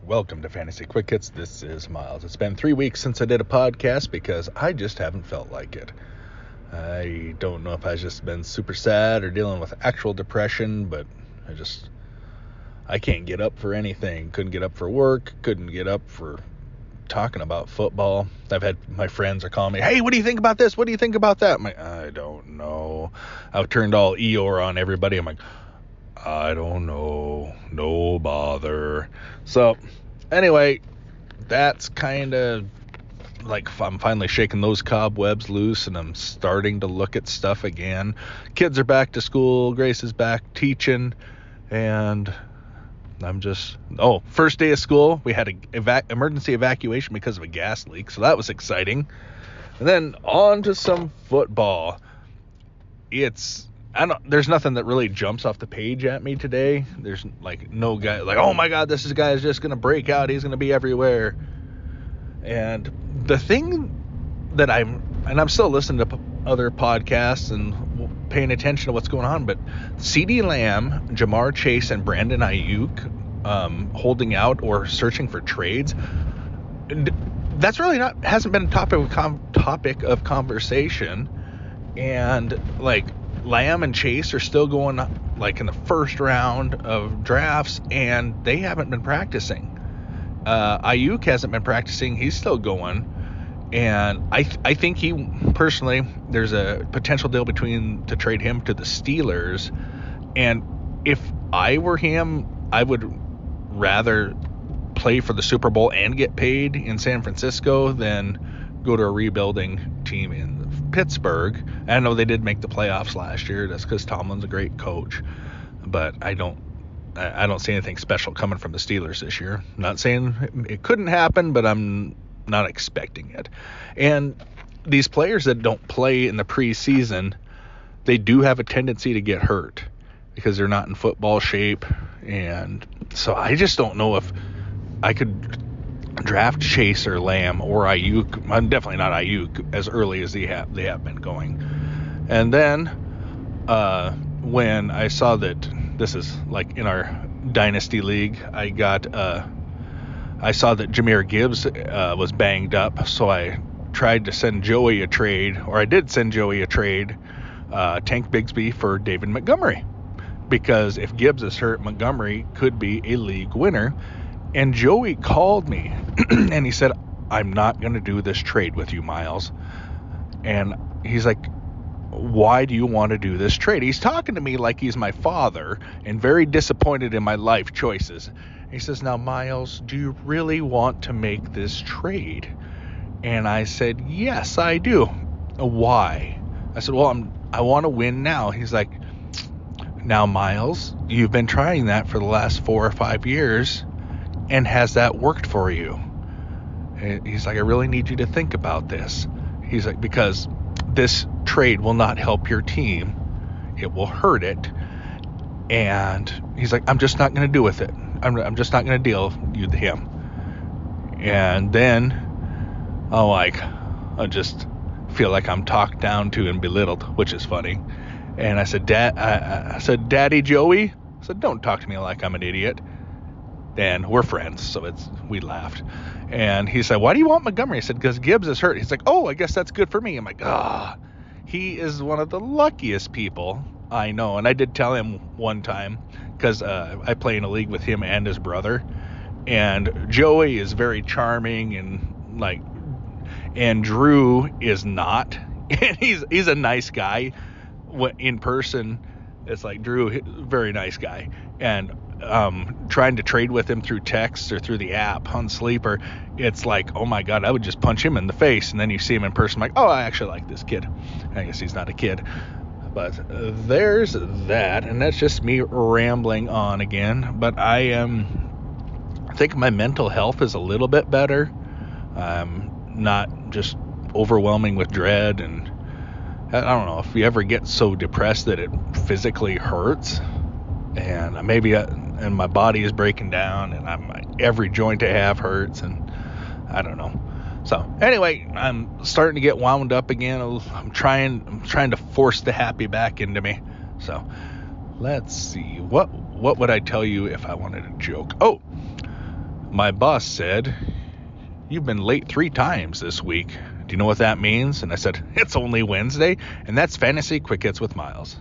Welcome to Fantasy Quick Hits. This is Miles. It's been 3 weeks since I did a podcast because I just haven't felt like it. I don't know if I've just been super sad or dealing with actual depression, but I can't get up for anything. Couldn't get up for work. Couldn't get up for talking about football. I've had my friends are calling me, hey, what do you think about this? What do you think about that? I'm like, I don't know. I've turned all Eeyore on everybody. I'm like, I don't know. No bother. So, anyway, that's kind of like I'm finally shaking those cobwebs loose and I'm starting to look at stuff again. Kids are back to school. Grace is back teaching. And I'm just... first day of school, we had an emergency evacuation because of a gas leak. So that was exciting. And then on to some football. There's nothing that really jumps off the page at me today. There's like no guy like, oh my God, this guy is just going to break out. He's going to be everywhere. And the thing that I'm still listening to other podcasts and paying attention to what's going on, but CeeDee Lamb, Ja'Marr Chase, and Brandon Ayuk holding out or searching for trades, that's really hasn't been a topic of conversation. And like Lamb and Chase are still going like in the first round of drafts, and they haven't been practicing. Ayuk hasn't been practicing. He's still going. And I think there's a potential deal to trade him to the Steelers. And if I were him, I would rather play for the Super Bowl and get paid in San Francisco than go to a rebuilding team in Pittsburgh. I know they did make the playoffs last year. That's because Tomlin's a great coach. But I don't see anything special coming from the Steelers this year. I'm not saying it couldn't happen, but I'm not expecting it. And these players that don't play in the preseason, they do have a tendency to get hurt because they're not in football shape. And so I just don't know if I could draft Chase or Lamb or Ayuk. I'm definitely not Ayuk as early as they have been going. And then when I saw that this is like in our Dynasty League, I saw that Jahmyr Gibbs was banged up, so I tried to send Joey a trade, or I did send Joey a trade, Tank Bigsby for David Montgomery, because if Gibbs is hurt, Montgomery could be a league winner. And Joey called me and he said, I'm not going to do this trade with you, Miles. And he's like, why do you want to do this trade? He's talking to me like he's my father and very disappointed in my life choices. He says, now, Miles, do you really want to make this trade? And I said, yes, I do. Why? I said, well, I want to win now. He's like, now, Miles, you've been trying that for the last 4 or 5 years. And has that worked for you? And he's like, I really need you to think about this. He's like, because this trade will not help your team. It will hurt it. And he's like, I'm just not going to do with it. I'm just not going to deal with him. And then I just feel like I'm talked down to and belittled, which is funny. And I said, Daddy Joey? I said, don't talk to me like I'm an idiot. And we're friends, so we laughed. And he said, why do you want Montgomery? I said, because Gibbs is hurt. He's like, I guess that's good for me. I'm like, he is one of the luckiest people I know. And I did tell him one time, because I play in a league with him and his brother. And Joey is very charming and Drew is not. And he's a nice guy. In person, it's like Drew, very nice guy. And trying to trade with him through text or through the app on Sleeper, it's like, oh my God, I would just punch him in the face. And then you see him in person, like, I actually like this kid. I guess he's not a kid. But there's that. And that's just me rambling on again. But I think my mental health is a little bit better. Not just overwhelming with dread. And I don't know if you ever get so depressed that it physically hurts. And and my body is breaking down, and every joint I have hurts, and I don't know. So anyway, I'm starting to get wound up again. I'm trying to force the happy back into me. So let's see, what would I tell you if I wanted a joke? My boss said, "You've been late 3 times this week. Do you know what that means?" And I said, "It's only Wednesday." And that's Fantasy Quick Hits with Miles.